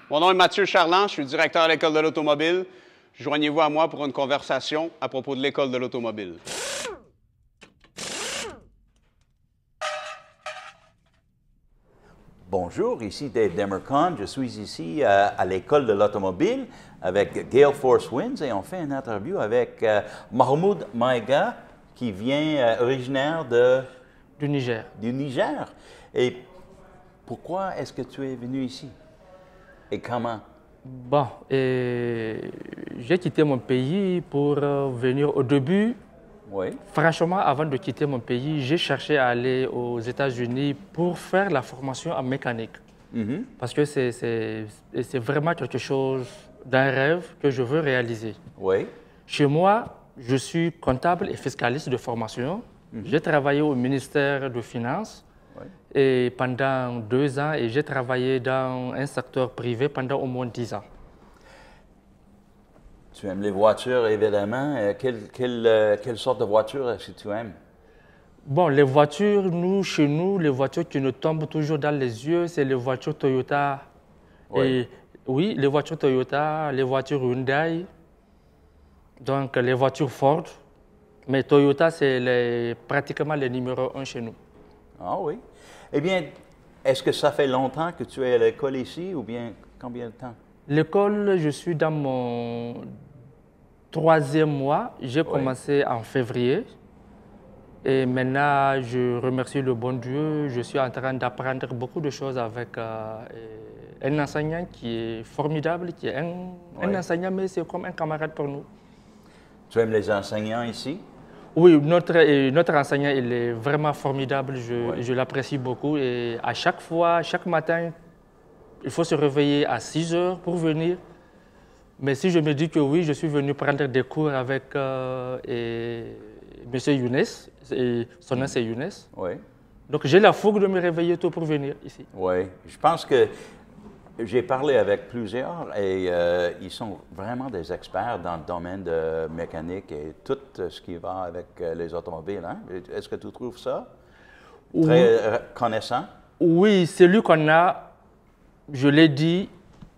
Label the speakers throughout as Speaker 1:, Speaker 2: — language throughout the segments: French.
Speaker 1: Mon nom est Mathieu Charland, je suis directeur à l'École de l'automobile. Joignez-vous à moi pour une conversation à propos de l'École de l'automobile.
Speaker 2: Bonjour, ici Dave Demercon. Je suis ici à l'École de l'automobile avec Gale Force Winds et on fait une interview avec Mahmoud Maïga qui vient originaire
Speaker 3: du Niger.
Speaker 2: Du Niger. Et pourquoi est-ce que tu es venu ici? Et comment?
Speaker 3: Bon, j'ai quitté mon pays pour venir au début.
Speaker 2: Oui.
Speaker 3: Franchement, avant de quitter mon pays, j'ai cherché à aller aux États-Unis pour faire la formation en mécanique. Parce que c'est vraiment quelque chose d'un rêve que je veux réaliser.
Speaker 2: Oui.
Speaker 3: Chez moi, je suis comptable et fiscaliste de formation. J'ai travaillé au ministère des Finances et pendant 2 ans et j'ai travaillé dans un secteur privé pendant au moins 10 ans.
Speaker 2: Tu aimes les voitures, évidemment. Quelle sorte de voiture est-ce que tu aimes?
Speaker 3: Bon, les voitures, chez nous, les voitures qui nous tombent toujours dans les yeux, c'est les voitures Toyota.
Speaker 2: Oui.
Speaker 3: Oui, les voitures Toyota, les voitures Hyundai, donc les voitures Ford. Mais Toyota, c'est pratiquement les numéros 1 chez nous.
Speaker 2: Ah oui. Eh bien, est-ce que ça fait longtemps que tu es à l'école ici ou bien combien de temps?
Speaker 3: L'école, je suis dans mon 3e mois. J'ai commencé en février. Et maintenant, je remercie le bon Dieu. Je suis en train d'apprendre beaucoup de choses avec un enseignant qui est formidable, qui est un enseignant, mais c'est comme un camarade pour nous.
Speaker 2: Tu aimes les enseignants ici?
Speaker 3: Oui, notre enseignant, il est vraiment formidable. Je l'apprécie beaucoup. Et à chaque fois, chaque matin, il faut se réveiller à 6 heures pour venir. Mais si je me dis que oui, je suis venu prendre des cours avec M. Younes, son nom c'est Younes.
Speaker 2: Oui.
Speaker 3: Donc j'ai la fougue de me réveiller tôt pour venir ici.
Speaker 2: Oui, je pense que j'ai parlé avec plusieurs et ils sont vraiment des experts dans le domaine de mécanique et tout ce qui va avec les automobiles. Hein? Est-ce que tu trouves ça très connaissant?
Speaker 3: Oui, celui qu'on a, je l'ai dit,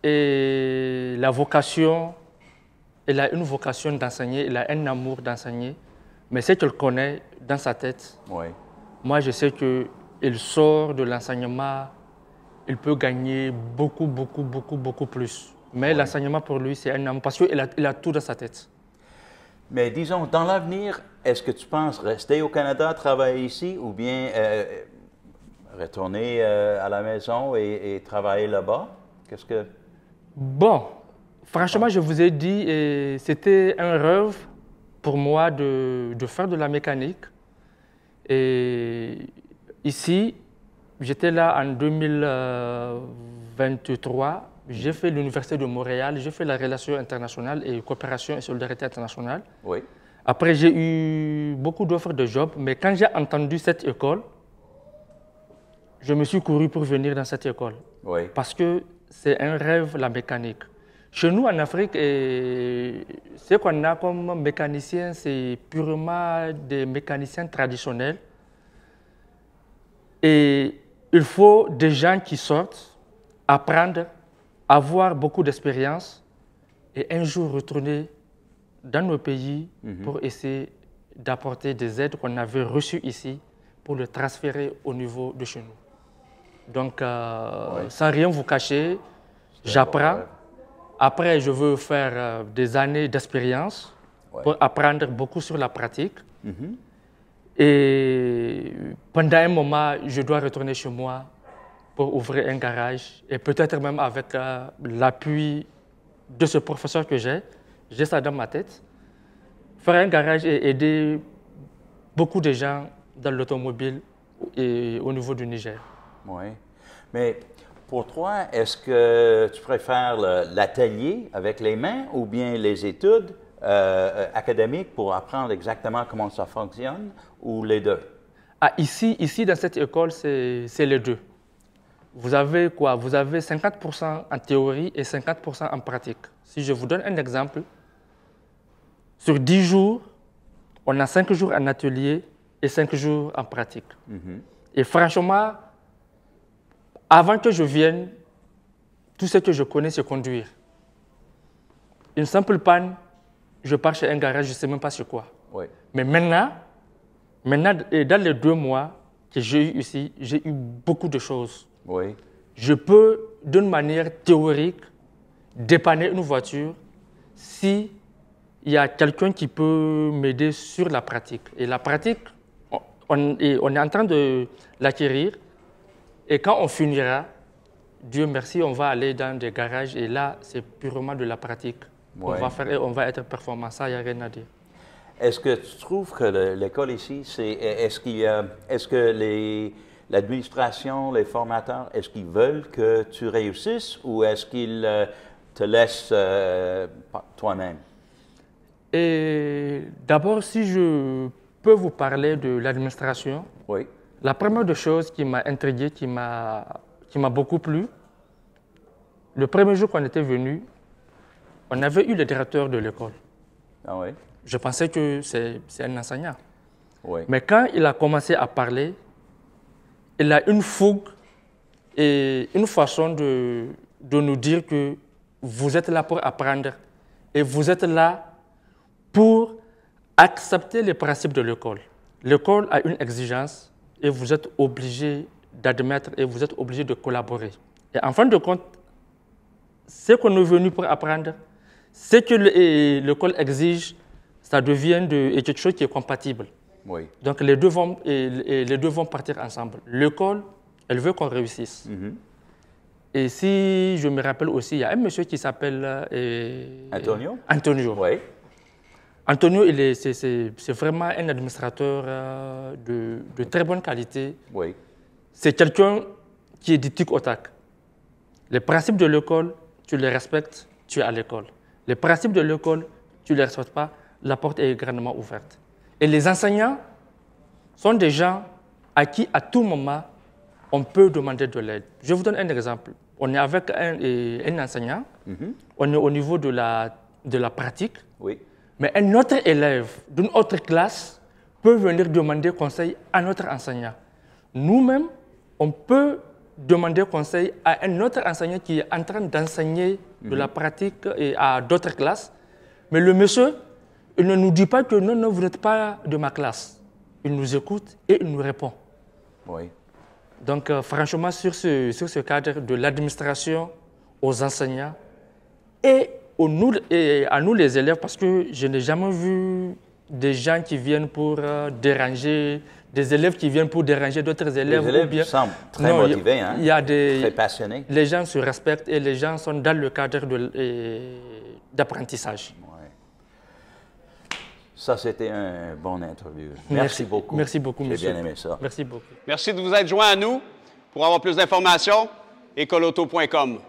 Speaker 3: et la vocation, il a une vocation d'enseigner, il a un amour d'enseigner, mais ce qu'il connaît dans sa tête, moi je sais qu'il sort de l'enseignement, il peut gagner beaucoup plus. Mais l'enseignement pour lui, c'est un amour, parce qu'il a tout dans sa tête.
Speaker 2: Mais disons, dans l'avenir, est-ce que tu penses rester au Canada, travailler ici, ou bien retourner à la maison et travailler là-bas? Qu'est-ce que...
Speaker 3: Bon, franchement, je vous ai dit, c'était un rêve pour moi de faire de la mécanique. Et ici, j'étais là en 2023. J'ai fait l'Université de Montréal, j'ai fait la relation internationale et coopération et solidarité internationale.
Speaker 2: Oui.
Speaker 3: Après, j'ai eu beaucoup d'offres de job, mais quand j'ai entendu cette école, je me suis couru pour venir dans cette école.
Speaker 2: Oui.
Speaker 3: Parce que c'est un rêve, la mécanique. Chez nous, en Afrique, ce qu'on a comme mécaniciens, c'est purement des mécaniciens traditionnels. Et il faut des gens qui sortent, apprendre, avoir beaucoup d'expérience et un jour retourner dans nos pays pour essayer d'apporter des aides qu'on avait reçues ici pour les transférer au niveau de chez nous. Donc, sans rien vous cacher, j'apprends. Après, je veux faire des années d'expérience pour apprendre beaucoup sur la pratique. Et pendant un moment, je dois retourner chez moi pour ouvrir un garage. Et peut-être même avec l'appui de ce professeur que j'ai ça dans ma tête, faire un garage et aider beaucoup de gens dans l'automobile et au niveau du Niger.
Speaker 2: Oui. Mais pour toi, est-ce que tu préfères l'atelier avec les mains ou bien les études académiques pour apprendre exactement comment ça fonctionne ou les deux?
Speaker 3: Ah, ici, dans cette école, c'est les deux. Vous avez quoi? Vous avez 50% en théorie et 50% en pratique. Si je vous donne un exemple, sur 10 jours, on a 5 jours en atelier et 5 jours en pratique. Et franchement, avant que je vienne, tout ce que je connais, c'est conduire. Une simple panne, je pars chez un garage, je ne sais même pas c'est quoi.
Speaker 2: Oui.
Speaker 3: Mais maintenant, dans les 2 mois que j'ai eu ici, j'ai eu beaucoup de choses.
Speaker 2: Oui.
Speaker 3: Je peux, d'une manière théorique, dépanner une voiture si il y a quelqu'un qui peut m'aider sur la pratique. Et la pratique, on est en train de l'acquérir. Et quand on finira, Dieu merci, on va aller dans des garages. Et là, c'est purement de la pratique.
Speaker 2: Ouais.
Speaker 3: On va faire et on va être performant. Ça, il n'y a rien à dire.
Speaker 2: Est-ce que tu trouves que l'école ici, est-ce que l'administration, les formateurs, est-ce qu'ils veulent que tu réussisses ou est-ce qu'ils te laissent toi-même?
Speaker 3: Et d'abord, si je peux vous parler de l'administration,
Speaker 2: Oui.
Speaker 3: la première des choses qui m'a intrigué, qui m'a beaucoup plu, le premier jour qu'on était venu, on avait eu le directeur de l'école.
Speaker 2: Ah oui?
Speaker 3: Je pensais que c'est un enseignant.
Speaker 2: Oui.
Speaker 3: Mais quand il a commencé à parler, il a une fougue et une façon de nous dire que vous êtes là pour apprendre et vous êtes là pour accepter les principes de l'école. L'école a une exigence et vous êtes obligé d'admettre et vous êtes obligé de collaborer. Et en fin de compte, ce qu'on est venu pour apprendre, ce que l'école exige, ça devient quelque chose qui est compatible.
Speaker 2: Oui.
Speaker 3: Donc les deux vont partir ensemble. L'école, elle veut qu'on réussisse.
Speaker 2: Mm-hmm.
Speaker 3: Et si je me rappelle aussi, il y a un monsieur qui s'appelle
Speaker 2: Antonio?
Speaker 3: Antonio.
Speaker 2: Oui.
Speaker 3: Antonio, c'est vraiment un administrateur de très bonne qualité.
Speaker 2: Oui.
Speaker 3: C'est quelqu'un qui est du tic au tac. Les principes de l'école, tu les respectes, tu es à l'école. Les principes de l'école, tu ne les respectes pas, la porte est grandement ouverte. Et les enseignants sont des gens à qui, à tout moment, on peut demander de l'aide. Je vous donne un exemple. On est avec un enseignant,
Speaker 2: Mm-hmm.
Speaker 3: on est au niveau de la pratique,
Speaker 2: Oui.
Speaker 3: mais un autre élève d'une autre classe peut venir demander conseil à notre enseignant. Nous-mêmes, on peut demander conseil à un autre enseignant qui est en train d'enseigner de la pratique à d'autres classes. Mais le monsieur, il ne nous dit pas que non, vous n'êtes pas de ma classe. Il nous écoute et il nous répond.
Speaker 2: Oui.
Speaker 3: Donc, franchement, sur ce cadre de l'administration aux enseignants et à nous les élèves, parce que je n'ai jamais vu des gens qui viennent pour déranger, des élèves qui viennent pour déranger d'autres élèves.
Speaker 2: Les élèves
Speaker 3: ou bien...
Speaker 2: semblent très motivés, hein?
Speaker 3: Il y a
Speaker 2: très passionnés.
Speaker 3: Les gens se respectent et les gens sont dans le cadre d'apprentissage.
Speaker 2: Ouais. Ça, c'était un bon interview. Merci beaucoup.
Speaker 3: Merci beaucoup, monsieur.
Speaker 2: J'ai bien aimé ça.
Speaker 3: Merci beaucoup.
Speaker 1: Merci de vous être joint à nous. Pour avoir plus d'informations, écoleauto.com.